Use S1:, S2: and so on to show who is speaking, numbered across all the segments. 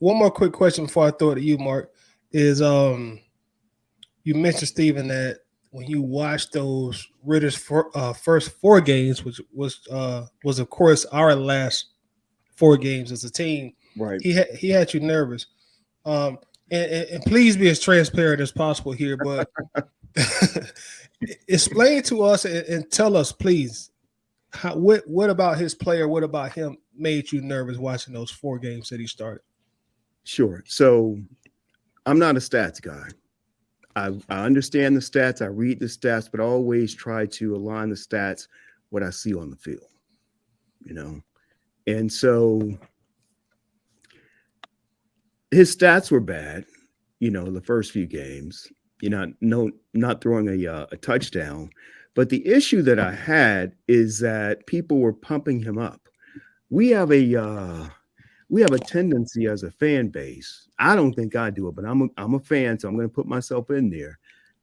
S1: one more quick question before I throw it to you, Mark, is you mentioned, Stephen, that when you watched those Ritter's first four games, which was of course our last four games as a team,
S2: Right.
S1: he had you nervous. Um, and please be as transparent as possible here, but explain to us and tell us, please, what about his player? What about him made you nervous watching those four games that he started?
S2: Sure. So I'm not a stats guy. I understand the stats, I read the stats, but I always try to align the stats what I see on the field, you know. And so his stats were bad, the first few games. Not throwing a touchdown. But the issue that I had is that people were pumping him up. We have a tendency as a fan base. I don't think I do it, but I'm a fan, so I'm going to put myself in there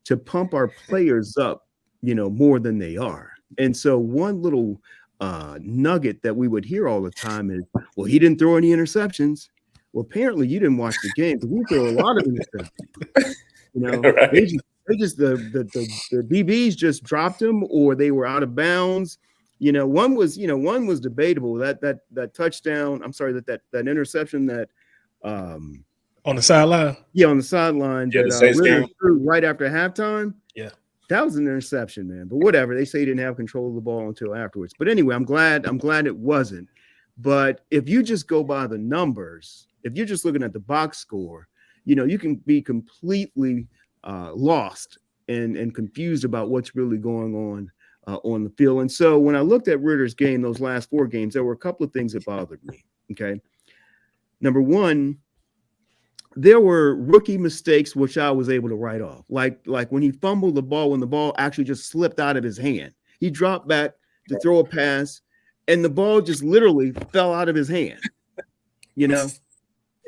S2: to pump our players up, more than they are. And so one little nugget that we would hear all the time is, well, he didn't throw any interceptions. Well, apparently you didn't watch the game because we throw a lot of interceptions. They
S3: Right.
S2: just the DBs just dropped him or they were out of bounds. One was debatable. That touchdown, I'm sorry, that interception that
S1: On the sideline?
S2: on the sideline
S3: Yeah,
S2: that
S3: the Saints
S2: Ridder
S3: game.
S2: threw right after halftime.
S1: Yeah.
S2: That was an interception, man. But whatever. They say he didn't have control of the ball until afterwards. But anyway, I'm glad it wasn't. But if you just go by the numbers, if you're just looking at the box score, you can be completely lost and confused about what's really going on the field. And so when I looked at Ritter's game, those last four games, there were a couple of things that bothered me. Okay. Number one, there were rookie mistakes which I was able to write off. Like when he fumbled the ball, when the ball actually just slipped out of his hand. He dropped back to throw a pass, and the ball just literally fell out of his hand.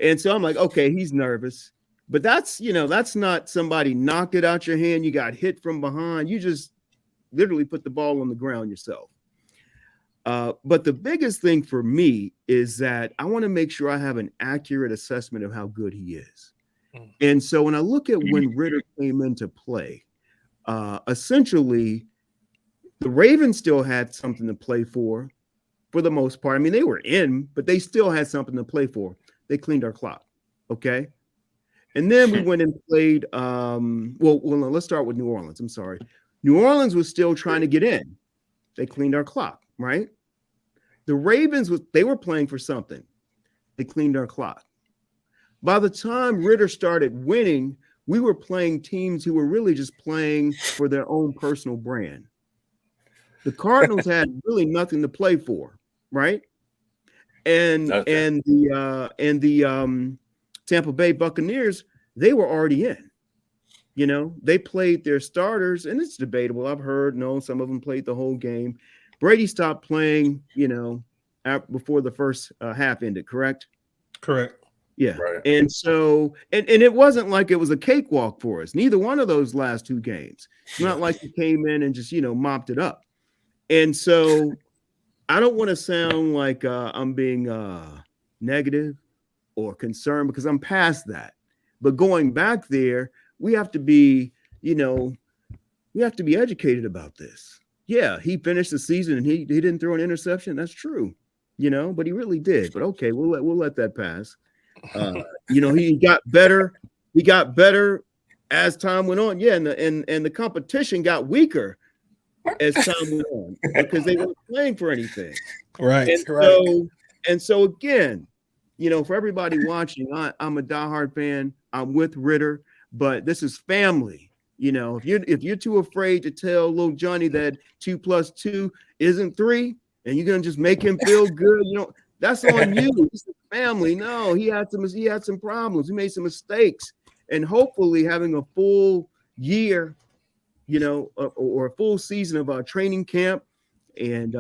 S2: And so I'm like, okay, he's nervous. But that's not somebody knocked it out your hand. You got hit from behind. You just literally put the ball on the ground yourself. But the biggest thing for me is that I want to make sure I have an accurate assessment of how good he is. And so when I look at when Ridder came into play, essentially the Ravens still had something to play for the most part. I mean, they were in, but they still had something to play for. They cleaned our clock. Okay. And then we went and played. Let's start with New Orleans. I'm sorry. New Orleans was still trying to get in. They cleaned our clock, right? The Ravens, they were playing for something. They cleaned our clock. By the time Ridder started winning, we were playing teams who were really just playing for their own personal brand. The Cardinals had really nothing to play for, right? And the Tampa Bay Buccaneers, they were already in. They played their starters, and it's debatable. I've heard, no, some of them played the whole game. Brady stopped playing, before the first half ended, correct?
S1: Correct.
S2: Yeah.
S3: Right.
S2: And so, and it wasn't like it was a cakewalk for us. Neither one of those last two games. It's not like he came in and just, mopped it up. And so I don't want to sound like I'm being negative or concerned because I'm past that. But going back there, we have to be educated about this. Yeah, he finished the season and he didn't throw an interception. That's true, but he really did. But okay, we'll let that pass. He got better. He got better as time went on. Yeah, and the competition got weaker as time went on because they weren't playing for anything.
S1: Right.
S2: And so again, for everybody watching, I'm a diehard fan. I'm with Ridder, but this is family. If you're too afraid to tell little Johnny that 2 + 2 isn't 3, and you're gonna just make him feel good, that's on you. It's the family. No, he had some problems. He made some mistakes, and hopefully having a full year, or a full season of our training camp, and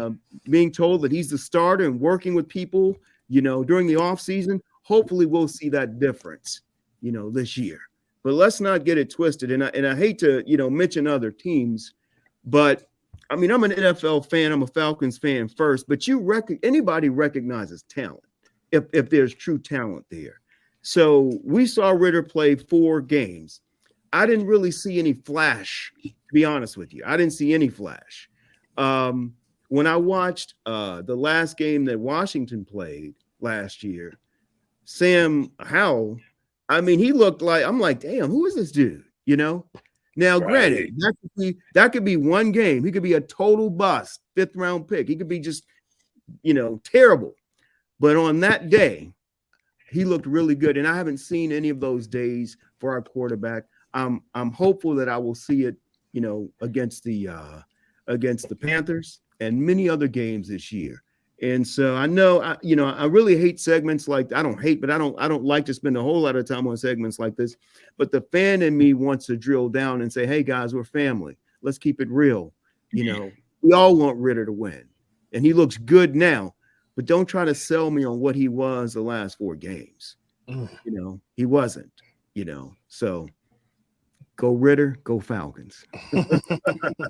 S2: being told that he's the starter and working with people, during the off season, hopefully we'll see that difference, this year. But let's not get it twisted. And I hate to, mention other teams, but I mean, I'm an NFL fan. I'm a Falcons fan first, but anybody recognizes talent if there's true talent there. So we saw Ridder play 4 games. I didn't really see any flash, to be honest with you. I didn't see any flash. Um, when I watched the last game that Washington played last year, Sam Howell, I mean, he looked like, I'm like, damn, who is this dude? You know? Now,
S3: Right.
S2: granted, that could be one game. He could be a total bust, 5th-round pick. He could be just, terrible. But on that day, he looked really good, and I haven't seen any of those days for our quarterback. I'm hopeful that I will see it, against the Panthers and many other games this year. And so I know, I really hate segments like, I don't hate, but I don't like to spend a whole lot of time on segments like this. But the fan in me wants to drill down and say, hey guys, we're family. Let's keep it real. We all want Ridder to win, and he looks good now. But don't try to sell me on what he was the last 4 games. He wasn't. So go Ridder, go Falcons.